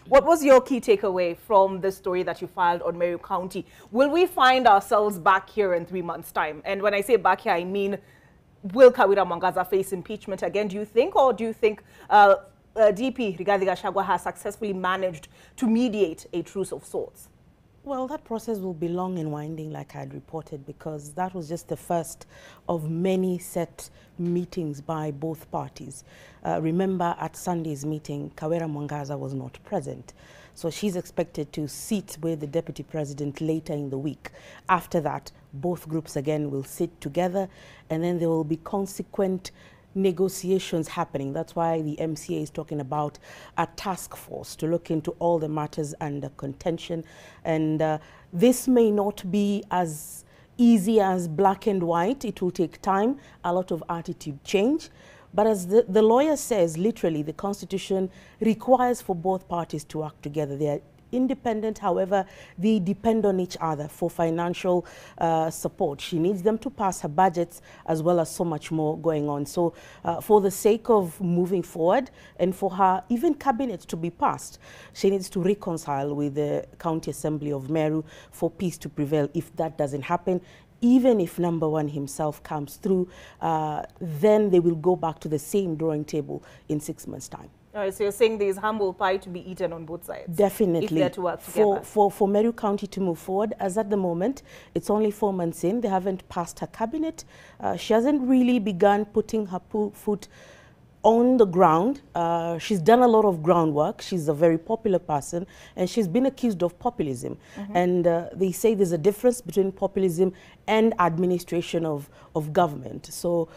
What was your key takeaway from the story that you filed on Meru County? Will we find ourselves back here in 3 months' time? And when I say back here, I mean, will Kawira Mwangaza face impeachment again, do you think? Or do you think DP Rigathi Gachagua has successfully managed to mediate a truce of sorts? Well, that process will be long and winding, like I had reported, because that was just the first of many set meetings by both parties. Remember, at Sunday's meeting, Kawira Mwangaza was not present. So she's expected to sit with the deputy president later in the week. After that, both groups again will sit together, and then there will be consequent negotiations happening. That's why the MCA is talking about a task force to look into all the matters under contention. And this may not be as easy as black and white. It will take time, a lot of attitude change. But as the lawyer says, literally, the Constitution requires for both parties to work together. They are independent, however, they depend on each other for financial support. She needs them to pass her budgets as well as so much more going on. So for the sake of moving forward and for her even cabinet to be passed, she needs to reconcile with the County Assembly of Meru for peace to prevail. If that doesn't happen, even if number one himself comes through, then they will go back to the same drawing table in 6 months' time. All right, so you're saying there's humble pie to be eaten on both sides? Definitely. If they're to work together. For Meru County to move forward, as at the moment, it's only 4 months in. They haven't passed her cabinet. She hasn't really begun putting her foot on the ground. She's done a lot of groundwork. She's a very popular person, and she's been accused of populism. And they say there's a difference between populism and administration of government. So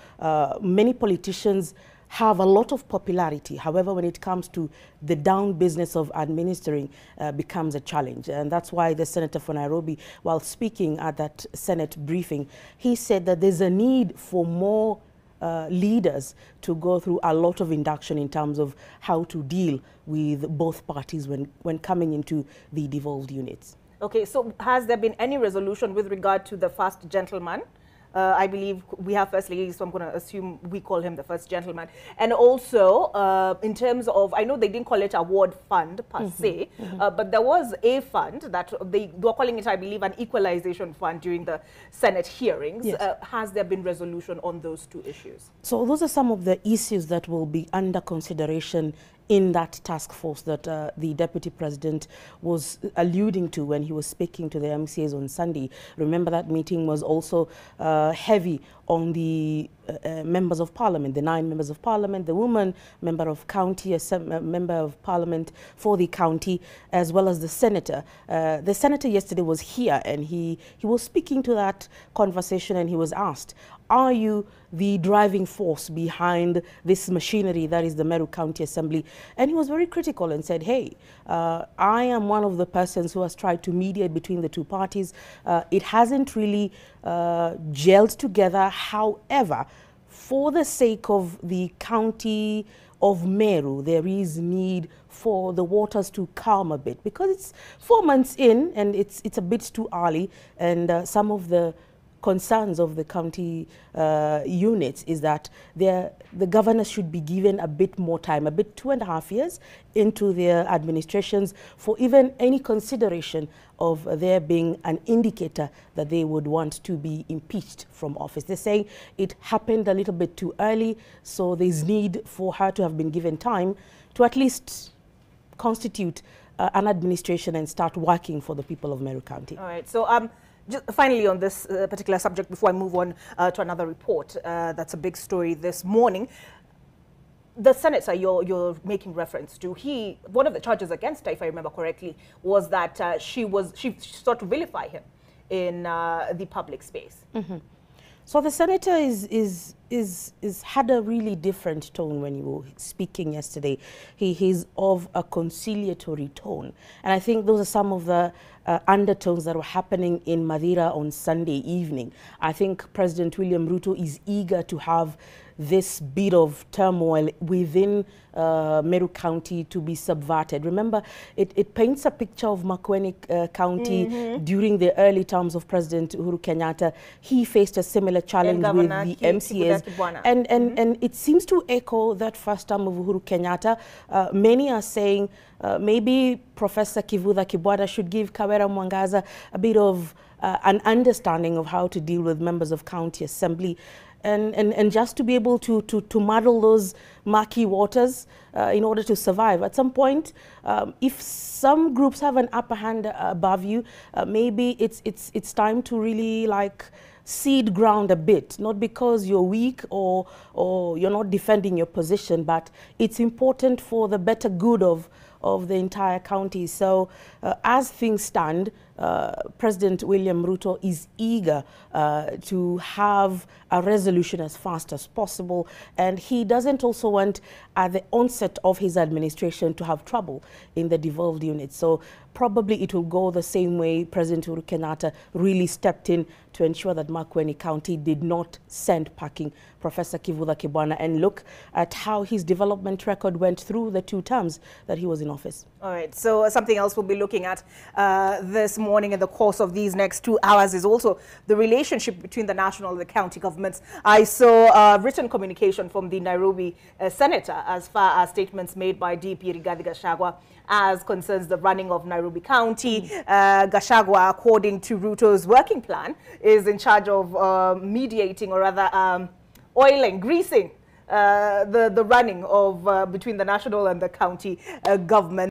many politicians have a lot of popularity. However, when it comes to the down business of administering, becomes a challenge. And that's why the Senator for Nairobi, while speaking at that Senate briefing, he said that there's a need for more leaders to go through a lot of induction in terms of how to deal with both parties when coming into the devolved units. Okay, so has there been any resolution with regard to the first gentleman? I believe we have first lady, so I'm going to assume we call him the first gentleman. And also, in terms of, I know they didn't call it a ward fund per se, but there was a fund that they were calling it, I believe, an equalization fund during the Senate hearings. Yes. Has there been resolution on those two issues? So those are some of the issues that will be under consideration in that task force that the Deputy President was alluding to when he was speaking to the MCAs on Sunday. Remember, that meeting was also heavy on the members of Parliament, the 9 members of Parliament, the woman member of county, a member of Parliament for the county, as well as the Senator. The Senator yesterday was here, and he was speaking to that conversation, and he was asked, are you the driving force behind this machinery that is the Meru County Assembly? And he was very critical and said, hey, I am one of the persons who has tried to mediate between the two parties. It hasn't really gelled together. However, for the sake of the county of Meru, there is need for the waters to calm a bit, because it's 4 months in and it's a bit too early, and some of the concerns of the county units is that the governors should be given a bit more time, a bit 2.5 years into their administrations, for even any consideration of there being an indicator that they would want to be impeached from office. They're saying it happened a little bit too early, so there's need for her to have been given time to at least constitute an administration and start working for the people of Meru County. All right, so just finally on this particular subject, before I move on to another report, that's a big story this morning. The senator you're making reference to, one of the charges against her, if I remember correctly, was that she sought to vilify him in the public space. So the senator is had a really different tone when you were speaking yesterday. He's of a conciliatory tone, and I think those are some of the undertones that were happening in Madeira on Sunday evening. I think President William Ruto is eager to have this bit of turmoil within Meru County to be subverted. Remember, it paints a picture of Makueni County during the early terms of President Uhuru Kenyatta. He faced a similar challenge with the MCAs. And it seems to echo that first term of Uhuru Kenyatta. Many are saying maybe Professor Kivutha Kibwana should give Kawera Mwangaza a bit of an understanding of how to deal with members of county assembly. And just to be able to muddle those murky waters in order to survive. At some point, if some groups have an upper hand above you, maybe it's time to really like cede ground a bit, not because you're weak or you're not defending your position, but it's important for the better good of the entire county. So as things stand, President William Ruto is eager to have a resolution as fast as possible, and he doesn't also want at the onset of his administration to have trouble in the devolved units. So probably it will go the same way President Uhuru Kenyatta really stepped in to ensure that Makueni County did not send packing Professor Kivutha Kibwana, and look at how his development record went through the 2 terms that he was in office. All right, so something else we'll be looking at this morning in the course of these next 2 hours is also the relationship between the national and the county governments. I saw written communication from the Nairobi senator as far as statements made by DP Rigathi Gachagua as concerns the running of Nairobi County. Gachagua, according to Ruto's working plan, is in charge of mediating, or rather oiling, greasing the running of between the national and the county government.